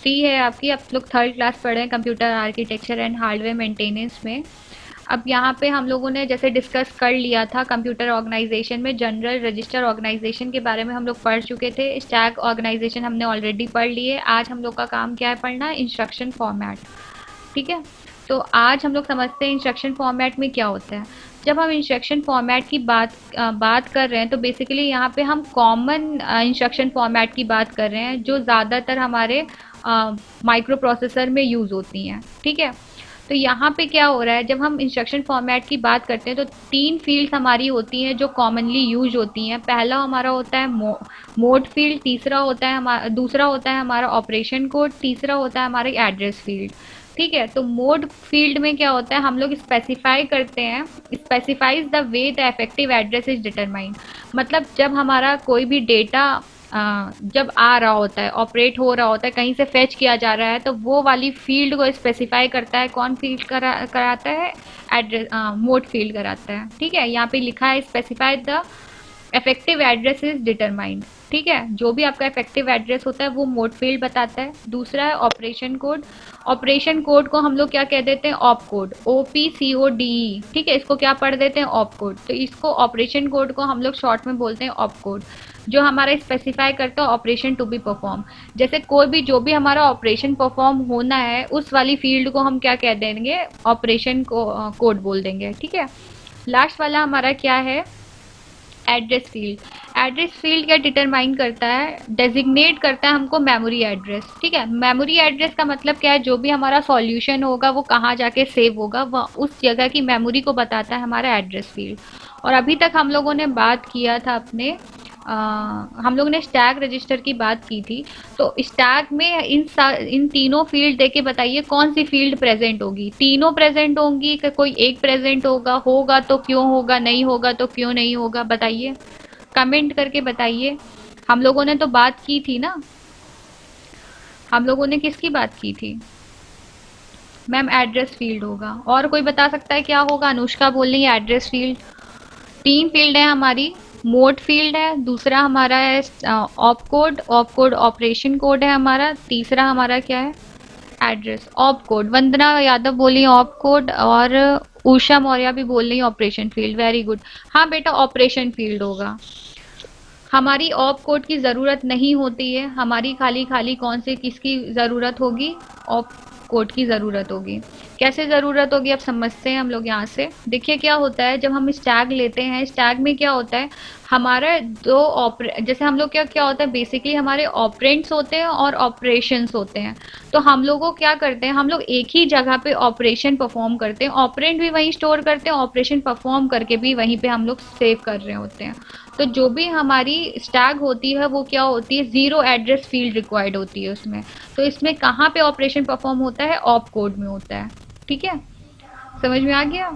सी है आपकी, आप लोग थर्ड क्लास पढ़े हैं computer architecture and hardware maintenance में। अब यहाँ पे हम लोगों ने जैसे डिस्कस कर लिया था कंप्यूटर ऑर्गेनाइजेशन में जनरल रजिस्टर ऑर्गेनाइजेशन के बारे में हम लोग पढ़ चुके थे, स्टैक ऑर्गेनाइजेशन हमने ऑलरेडी पढ़ लिए। आज हम लोग का काम क्या है पढ़ना, इंस्ट्रक्शन फॉर्मेट। ठीक है, तो आज हम लोग समझते हैं इंस्ट्रक्शन फॉर्मेट में क्या होता है। जब हम इंस्ट्रक्शन फॉर्मेट की बात कर रहे हैं तो बेसिकली यहाँ पे हम कॉमन इंस्ट्रक्शन फॉर्मेट की बात कर रहे हैं जो ज़्यादातर हमारे माइक्रो प्रोसेसर में यूज़ होती हैं। ठीक है, तो यहाँ पे क्या हो रहा है, जब हम इंस्ट्रक्शन फॉर्मेट की बात करते हैं तो तीन फील्ड्स हमारी होती हैं जो कॉमनली यूज होती हैं। पहला हमारा होता है मोड फील्ड, तीसरा होता है हमारा, दूसरा होता है हमारा ऑपरेशन कोड, तीसरा होता है हमारी एड्रेस फील्ड। ठीक है, तो मोड फील्ड में क्या होता है, हम लोग स्पेसिफाई करते हैं, specifies the way the effective address is determined. मतलब जब हमारा कोई भी डेटा जब आ रहा होता है, ऑपरेट हो रहा होता है, कहीं से फेच किया जा रहा है, तो वो वाली फील्ड को स्पेसिफाई करता है। कौन फील्ड कराता है, एड्रेस मोड फील्ड कराता है। ठीक है, यहाँ पे लिखा है specify the effective address is determined. ठीक है, जो भी आपका इफेक्टिव एड्रेस होता है वो मोड फील्ड बताता है। दूसरा है ऑपरेशन कोड। ऑपरेशन कोड को हम लोग क्या कह देते हैं, ऑप कोड, OPCODE। ठीक है, इसको क्या पढ़ देते हैं, ऑप कोड। तो इसको ऑपरेशन कोड को हम लोग शॉर्ट में बोलते हैं ऑप कोड, जो हमारा स्पेसिफाई करता है ऑपरेशन टू बी परफॉर्म। जैसे कोई भी जो भी हमारा ऑपरेशन परफॉर्म होना है उस वाली फील्ड को हम क्या कह देंगे, ऑपरेशन को कोड बोल देंगे। ठीक है, लास्ट वाला हमारा क्या है, एड्रेस फील्ड। एड्रेस फील्ड क्या डिटरमाइन करता है, डेजिग्नेट करता है हमको मेमोरी एड्रेस। ठीक है, मेमोरी एड्रेस का मतलब क्या है, जो भी हमारा सॉल्यूशन होगा वो कहाँ जाके सेव होगा, वह उस जगह की मेमोरी को बताता है हमारा एड्रेस फील्ड। और अभी तक हम लोगों ने बात किया था अपने हम लोग ने स्टैक रजिस्टर की बात की थी। तो स्टैक में इन तीनों फील्ड देके बताइए कौन सी फील्ड प्रेजेंट होगी। तीनों प्रेजेंट होंगी कि कोई एक प्रेजेंट होगा, होगा तो क्यों होगा, नहीं होगा तो क्यों नहीं होगा, बताइए, कमेंट करके बताइए। हम लोगों ने तो बात की थी ना, हम लोगों ने किसकी बात की थी मैम, एड्रेस फील्ड होगा। और कोई बता सकता है क्या होगा, अनुष्का बोल रही है एड्रेस फील्ड। तीन फील्ड है हमारी, मोड फील्ड है, दूसरा हमारा है op code, op code operation code है हमारा, तीसरा हमारा क्या है, एड्रेस ऑप कोड। वंदना यादव बोली ऑप कोड, और उषा मौर्य भी बोल रही ऑपरेशन फील्ड। वेरी गुड, हाँ बेटा ऑपरेशन फील्ड होगा। हमारी ऑप कोड की ज़रूरत नहीं होती है, हमारी खाली खाली कौन से किसकी ज़रूरत होगी, ऑप कोड की ज़रूरत होगी। कैसे ज़रूरत होगी अब समझते हैं हम लोग यहाँ से। देखिए क्या होता है, जब हम स्टैग लेते हैं, स्टैग में क्या होता है, हमारा दो जैसे हम लोग क्या क्या होता है, बेसिकली हमारे ऑपरेंट्स होते हैं और ऑपरेशंस होते हैं। तो हम लोग को क्या करते हैं, हम लोग एक ही जगह पे ऑपरेशन परफॉर्म करते हैं, ऑपरेंट भी वहीं स्टोर करते हैं, ऑपरेशन परफॉर्म करके भी वहीं पे हम लोग सेव कर रहे होते हैं। तो जो भी हमारी स्टैग होती है वो क्या होती है, ज़ीरो एड्रेस फील्ड रिक्वायर्ड होती है उसमें। तो इसमें कहाँ पे ऑपरेशन परफॉर्म होता है, ऑप कोड में होता है। ठीक है, समझ में आ गया।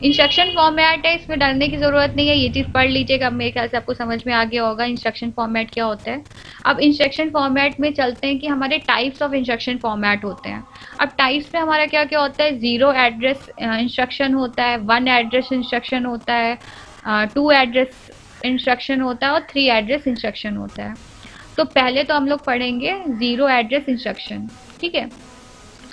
इंस्ट्रक्शन फॉर्मेट है, इसमें डरने की ज़रूरत नहीं है, ये चीज़ पढ़ लीजिएगा, अब मेरे ख्याल से आपको समझ में आ गया होगा इंस्ट्रक्शन फॉर्मेट क्या होता है। अब इंस्ट्रक्शन फॉर्मेट में चलते हैं कि हमारे टाइप्स ऑफ इंस्ट्रक्शन फॉर्मेट होते हैं। अब टाइप्स में हमारा क्या क्या होता है, ज़ीरो एड्रेस इंस्ट्रक्शन होता है, वन एड्रेस इंस्ट्रक्शन होता है, टू एड्रेस इंस्ट्रक्शन होता है, और थ्री एड्रेस इंस्ट्रक्शन होता है। तो पहले तो हम लोग पढ़ेंगे ज़ीरो एड्रेस इंस्ट्रक्शन। ठीक है,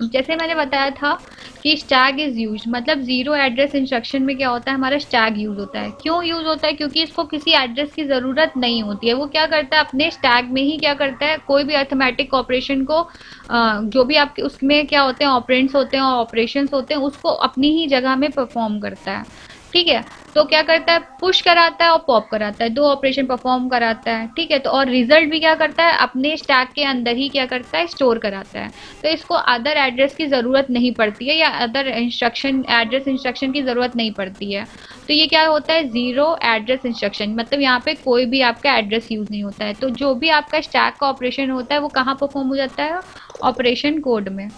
जैसे मैंने बताया था कि स्टैग इज यूज, मतलब जीरो एड्रेस इंस्ट्रक्शन में क्या होता है, हमारा स्टैग यूज होता है। क्यों यूज होता है, क्योंकि इसको किसी एड्रेस की ज़रूरत नहीं होती है। वो क्या करता है, अपने स्टैग में ही क्या करता है, कोई भी अर्थमेटिक ऑपरेशन को जो भी आपके उसमें क्या होते हैं, ऑपरेंट्स होते हैं और ऑपरेशंस होते हैं, उसको अपनी ही जगह में परफॉर्म करता है। ठीक है, तो क्या करता है, पुश कराता है और पॉप कराता है, दो ऑपरेशन परफॉर्म कराता है। ठीक है, तो और रिजल्ट भी क्या करता है, अपने स्टैक के अंदर ही क्या करता है, स्टोर कराता है। तो इसको अदर एड्रेस की ज़रूरत नहीं पड़ती है, या अदर इंस्ट्रक्शन एड्रेस इंस्ट्रक्शन की ज़रूरत नहीं पड़ती है। तो ये क्या होता है, ज़ीरो एड्रेस इंस्ट्रक्शन, मतलब यहाँ पे कोई भी आपका एड्रेस यूज़ नहीं होता है। तो जो भी आपका स्टैक का ऑपरेशन होता है वो कहाँ परफॉर्म हो जाता है, ऑपरेशन कोड में।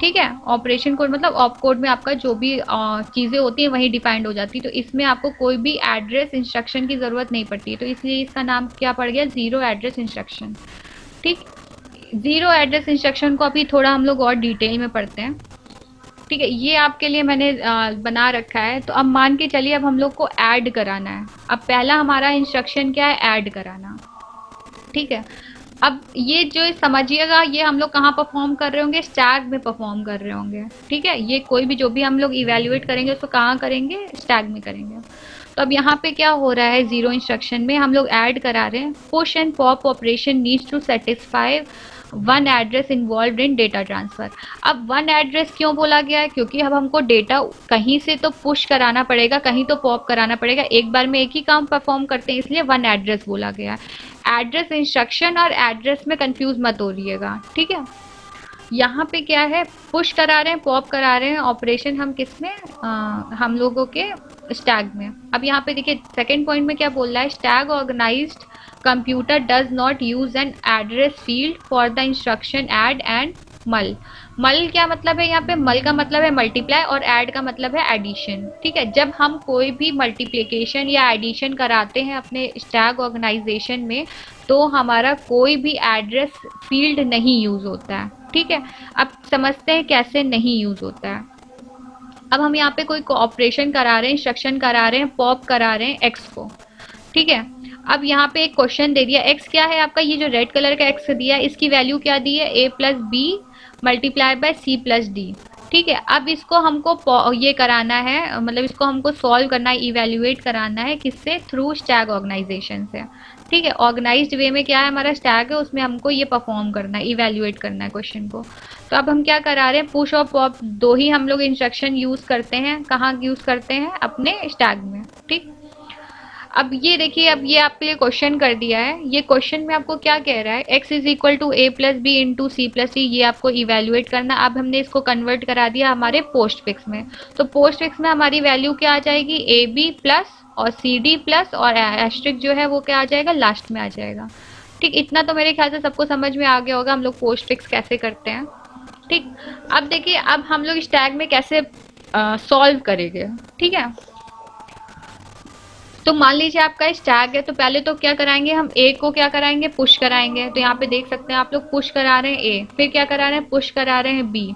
ठीक है, ऑपरेशन कोड मतलब ऑप कोड में आपका जो भी चीज़ें होती हैं वही डिफाइंड हो जाती है। तो इसमें आपको कोई भी एड्रेस इंस्ट्रक्शन की ज़रूरत नहीं पड़ती है, तो इसलिए इसका नाम क्या पड़ गया, ज़ीरो एड्रेस इंस्ट्रक्शन। ठीक, ज़ीरो एड्रेस इंस्ट्रक्शन को अभी थोड़ा हम लोग और डिटेल में पढ़ते हैं। ठीक है, ये आपके लिए मैंने बना रखा है। तो अब मान के चलिए अब हम लोग को ऐड कराना है। अब पहला हमारा इंस्ट्रक्शन क्या है, ऐड कराना। ठीक है, अब ये जो समझिएगा, ये हम लोग कहाँ परफॉर्म कर रहे होंगे, स्टैक में परफॉर्म कर रहे होंगे। ठीक है, ये कोई भी जो भी हम लोग इवेल्युएट करेंगे उसको कहाँ करेंगे, स्टैक में करेंगे। तो अब यहाँ पे क्या हो रहा है, जीरो इंस्ट्रक्शन में हम लोग ऐड करा रहे हैं, push and pop operation needs to satisfy one address involve in data transfer. अब वन एड्रेस क्यों बोला गया है, क्योंकि अब हमको डेटा कहीं से तो पुश कराना पड़ेगा, कहीं तो पॉप कराना पड़ेगा, एक बार में एक ही काम परफॉर्म करते हैं, इसलिए वन एड्रेस बोला गया है। एड्रेस इंस्ट्रक्शन और एड्रेस में कंफ्यूज मत हो रहिएगा, ठीक है। यहाँ पे क्या है, पुश करा रहे हैं, पॉप करा रहे हैं, ऑपरेशन हम किस में, हम लोगों के स्टैग में। अब यहाँ पे देखिए सेकेंड पॉइंट में क्या बोल रहा है, stack organized computer does not use an address field for the instruction add and mul. Mul क्या मतलब है, यहाँ पे मल का मतलब है मल्टीप्लाई और ऐड का मतलब है एडिशन। ठीक है, जब हम कोई भी मल्टीप्लिकेशन या एडिशन कराते हैं अपने स्टैग ऑर्गेनाइजेशन में, तो हमारा कोई भी एड्रेस फील्ड नहीं यूज होता है। ठीक है, अब समझते हैं कैसे नहीं यूज होता है। अब हम यहाँ पे कोई ऑपरेशन करा रहे हैं, इंस्ट्रक्शन करा रहे हैं, पॉप करा रहे हैं एक्स को। ठीक है, अब यहाँ पे एक क्वेश्चन दे दिया, एक्स क्या है आपका, ये जो रेड कलर का एक्स दिया है इसकी वैल्यू क्या दी है, A plus B multiply by C plus D. ठीक है, अब इसको हमको ये कराना है, मतलब इसको हमको सॉल्व करना है, इवेल्युएट कराना है, किससे, थ्रू स्टैग ऑर्गेनाइजेशन से। ठीक है, ऑर्गेनाइज्ड वे में क्या है हमारा स्टैग है, उसमें हमको ये परफॉर्म करना है, इवेल्युएट करना है क्वेश्चन को। तो अब हम क्या करा रहे हैं, पुश और पॉप दो ही हम लोग इंस्ट्रक्शन यूज करते हैं, कहाँ यूज करते हैं, अपने स्टैग में। ठीक, अब ये देखिए, अब ये आपके लिए क्वेश्चन कर दिया है, ये क्वेश्चन में आपको क्या कह रहा है, x is equal to A plus B into C plus D, ये आपको इवेल्युएट करना। अब हमने इसको कन्वर्ट करा दिया हमारे पोस्ट फिक्स में, तो पोस्ट फिक्स में हमारी वैल्यू क्या आ जाएगी, ए बी प्लस और सी डी प्लस और एस्ट्रिक जो है वो क्या आ जाएगा, लास्ट में आ जाएगा। ठीक, इतना तो मेरे ख्याल से सबको समझ में आ गया होगा हम लोग पोस्ट फिक्स कैसे करते हैं। ठीक, अब देखिए अब हम लोग इस टैग में कैसे सॉल्व करेंगे। ठीक है, तो मान लीजिए आपका स्टैग है, तो पहले तो क्या कराएंगे हम, ए को क्या कराएंगे, पुश कराएंगे। तो यहाँ पे देख सकते हैं आप लोग, पुश करा रहे हैं ए, फिर क्या करा रहे हैं, पुश करा रहे हैं बी।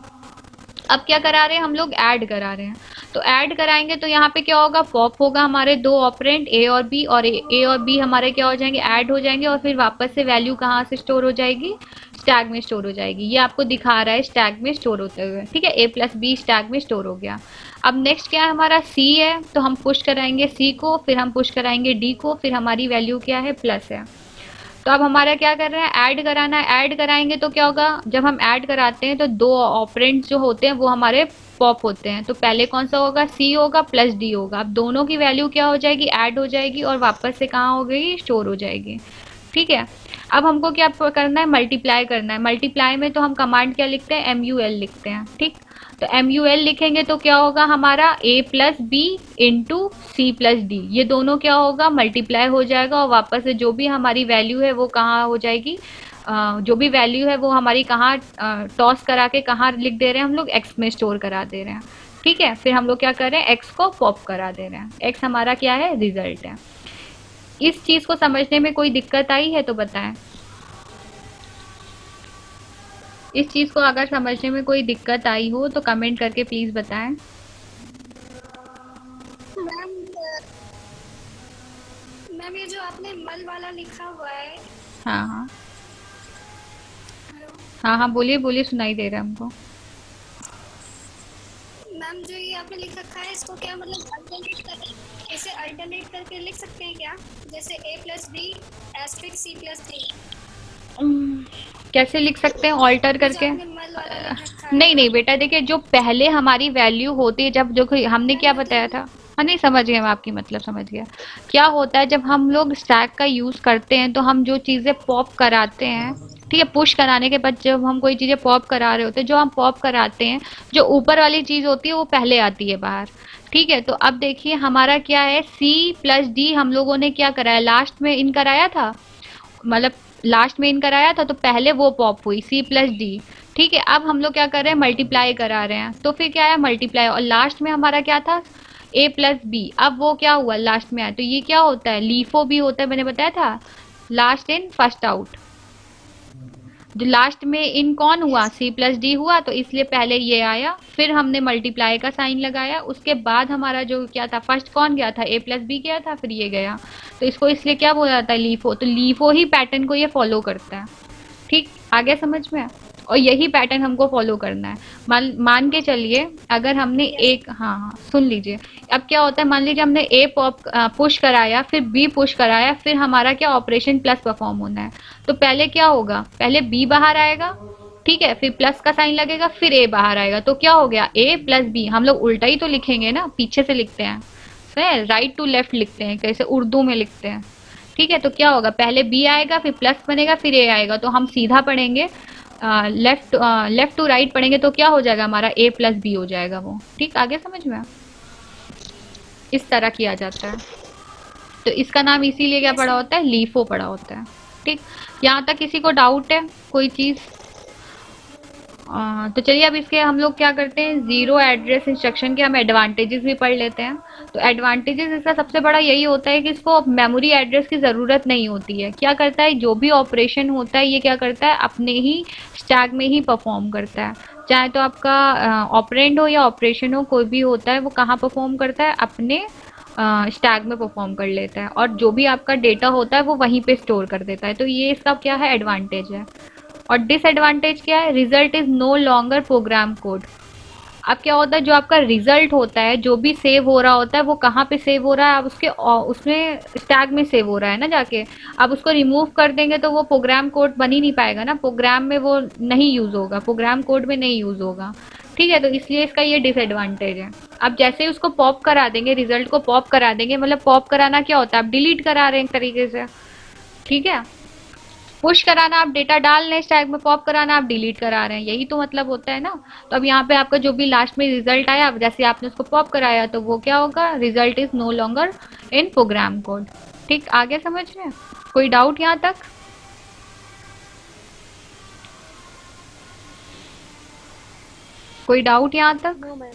अब क्या करा रहे हैं हम लोग, ऐड करा रहे हैं। तो ऐड कराएंगे तो यहाँ पे क्या होगा, पॉप होगा, हमारे दो ऑपरेंड ए और बी, और ए और बी हमारे क्या हो जाएंगे, ऐड हो जाएंगे, और फिर वापस से वैल्यू कहाँ से स्टोर हो जाएगी, स्टैग में स्टोर हो जाएगी। ये आपको दिखा रहा है स्टैग में स्टोर होते हुए। ठीक है, ए प्लस बी स्टैग में स्टोर हो गया। अब नेक्स्ट क्या है हमारा, सी है, तो हम पुश कराएंगे सी को, फिर हम पुश कराएंगे डी को, फिर हमारी वैल्यू क्या है, प्लस है। तो अब हमारा क्या कर रहे हैं, ऐड कराना है। ऐड कराएंगे तो क्या होगा, जब हम ऐड कराते हैं तो दो ऑपरेंड्स जो होते हैं वो हमारे पॉप होते हैं, तो पहले कौन सा होगा, सी होगा प्लस डी होगा। अब दोनों की वैल्यू क्या हो जाएगी, ऐड हो जाएगी और वापस से कहाँ हो गई, स्टोर हो जाएगी। ठीक है, अब हमको क्या करना है, मल्टीप्लाई करना है। मल्टीप्लाई में तो हम कमांड क्या लिखते हैं, MUL लिखते हैं। ठीक, तो MUL लिखेंगे तो क्या होगा हमारा, a plus B into C plus D, ये दोनों क्या होगा, मल्टीप्लाई हो जाएगा, और वापस से जो भी हमारी वैल्यू है वो कहाँ हो जाएगी, जो भी वैल्यू है वो हमारी कहाँ टॉस करा के कहाँ लिख दे रहे हैं हम लोग, x में स्टोर करा दे रहे हैं। ठीक है, फिर हम लोग क्या कर रहे हैं, x को पॉप करा दे रहे हैं। x हमारा क्या है, रिजल्ट है। इस चीज को समझने में कोई दिक्कत आई है तो बताएं। इस चीज को अगर समझने में कोई दिक्कत आई हो तो कमेंट करके प्लीज बताएं। मैम मैम ये जो आपने मल वाला लिखा हुआ है, हाँ हाँ, हेलो हाँ हाँ, बोलिए बोलिए, सुनाई दे रहा है हमको। मैम जो ये आपने लिख रखा है इसको क्या मतलब अल्टरनेट कर, इसे अल्टरनेट करके लिख सकते हैं क्या, जैसे A plus B asterisk C plus D, कैसे लिख सकते हैं ऑल्टर ये जो करके, आपने मल वाला लिख रखा नहीं है। नहीं बेटा, देखिए जो पहले हमारी वैल्यू होती है, जब जो हमने मैम क्या वो तो बताया था, हाँ नहीं समझ गया मैं आपकी मतलब, समझ गया। क्या होता है जब हम लोग स्टैक का यूज करते हैं तो हम जो चीजें पॉप कराते हैं, ठीक है, पुश कराने के बाद जब हम कोई चीजें पॉप करा रहे होते हैं, जो हम पॉप कराते हैं, जो ऊपर वाली चीज होती है वो पहले आती है बाहर। ठीक है, तो अब देखिए हमारा क्या है, सी प्लस डी हम लोगों ने क्या कराया, लास्ट में इन कराया था, मतलब लास्ट में इन कराया था, तो पहले वो पॉप हुई सी प्लस डी। ठीक है, अब हम लोग क्या कर रहे हैं, मल्टीप्लाई करा रहे हैं, तो फिर क्या है, मल्टीप्लाई, और लास्ट में हमारा क्या था, ए प्लस बी, अब वो क्या हुआ, लास्ट में आया, तो ये क्या होता है, लीफो भी होता है, मैंने बताया था, लास्ट इन फर्स्ट आउट। जो लास्ट में इन कौन हुआ, यस सी प्लस डी हुआ, तो इसलिए पहले ये आया, फिर हमने मल्टीप्लाई का साइन लगाया, उसके बाद हमारा जो क्या था, फर्स्ट कौन गया था, ए प्लस बी गया था, फिर ये गया। तो इसको इसलिए क्या बोला जाता है, लीफो। तो लीफो ही पैटर्न को ये फॉलो करता है। ठीक, आगे समझ में? और यही पैटर्न हमको फॉलो करना है। मान मान के चलिए, अगर हमने यस। एक, हाँ हाँ सुन लीजिए, अब क्या होता है, मान लीजिए हमने ए पॉप पुश कराया, फिर बी पुश कराया, फिर हमारा क्या ऑपरेशन प्लस परफॉर्म होना है। तो पहले क्या होगा, पहले बी बाहर आएगा, ठीक है, फिर प्लस का साइन लगेगा, फिर ए बाहर आएगा, तो क्या हो गया, ए प्लस बी। हम लोग उल्टा ही तो लिखेंगे ना, पीछे से लिखते हैं, राइट टू लेफ्ट लिखते हैं, कैसे उर्दू में लिखते हैं। ठीक है, तो क्या होगा, पहले बी आएगा, फिर प्लस बनेगा, फिर ए आएगा, तो हम सीधा पढ़ेंगे, लेफ्ट टू राइट पढ़ेंगे, तो क्या हो जाएगा हमारा, ए प्लस बी हो जाएगा वो। ठीक, आगे समझ में? इस तरह किया जाता है। तो इसका नाम इसीलिए क्या यस पड़ा मैम। होता है, लीफो पड़ा होता है। ठीक, यहाँ तक किसी को डाउट है कोई चीज़? तो चलिए अब इसके हम लोग क्या करते हैं, जीरो एड्रेस इंस्ट्रक्शन के हम एडवांटेजेस भी पढ़ लेते हैं। तो एडवांटेजेस इसका सबसे बड़ा यही होता है कि इसको मेमोरी एड्रेस की ज़रूरत नहीं होती है। क्या करता है, जो भी ऑपरेशन होता है ये क्या करता है, अपने ही स्टैक में ही परफॉर्म करता है। चाहे तो आपका ऑपरेंड हो या ऑपरेशन हो, कोई भी होता है, वो कहाँ परफॉर्म करता है, अपने स्टैक में परफॉर्म कर लेता है, और जो भी आपका डेटा होता है वो वहीं पे स्टोर कर देता है। तो ये इसका क्या है, एडवांटेज है। और डिसएडवांटेज क्या है, result is no longer program code. अब क्या होता है, जो आपका रिजल्ट होता है, जो भी सेव हो रहा होता है, वो कहाँ पे सेव हो रहा है, आप उसके उसमें स्टैक में सेव हो रहा है ना जाके। अब उसको रिमूव कर देंगे तो वो प्रोग्राम कोड बन ही नहीं पाएगा ना, प्रोग्राम में वो नहीं यूज होगा, प्रोग्राम कोड में नहीं यूज होगा। ठीक है, तो इसलिए इसका ये डिसएडवांटेज है। अब जैसे ही उसको पॉप करा देंगे, रिजल्ट को पॉप करा देंगे, मतलब पॉप कराना क्या होता है, आप डिलीट करा रहे हैं एक तरीके से। ठीक है, पुश कराना आप डेटा डाल रहे हैं स्टैक में, पॉप कराना आप डिलीट करा रहे हैं, यही तो मतलब होता है ना। तो अब यहाँ पे आपका जो भी लास्ट में रिजल्ट आया, जैसे आपने उसको पॉप कराया, तो वो क्या होगा, result is no longer in program code. ठीक, आगे समझ रहे हैं? कोई डाउट यहाँ तक? कोई डाउट यहाँ तक? No ma'am.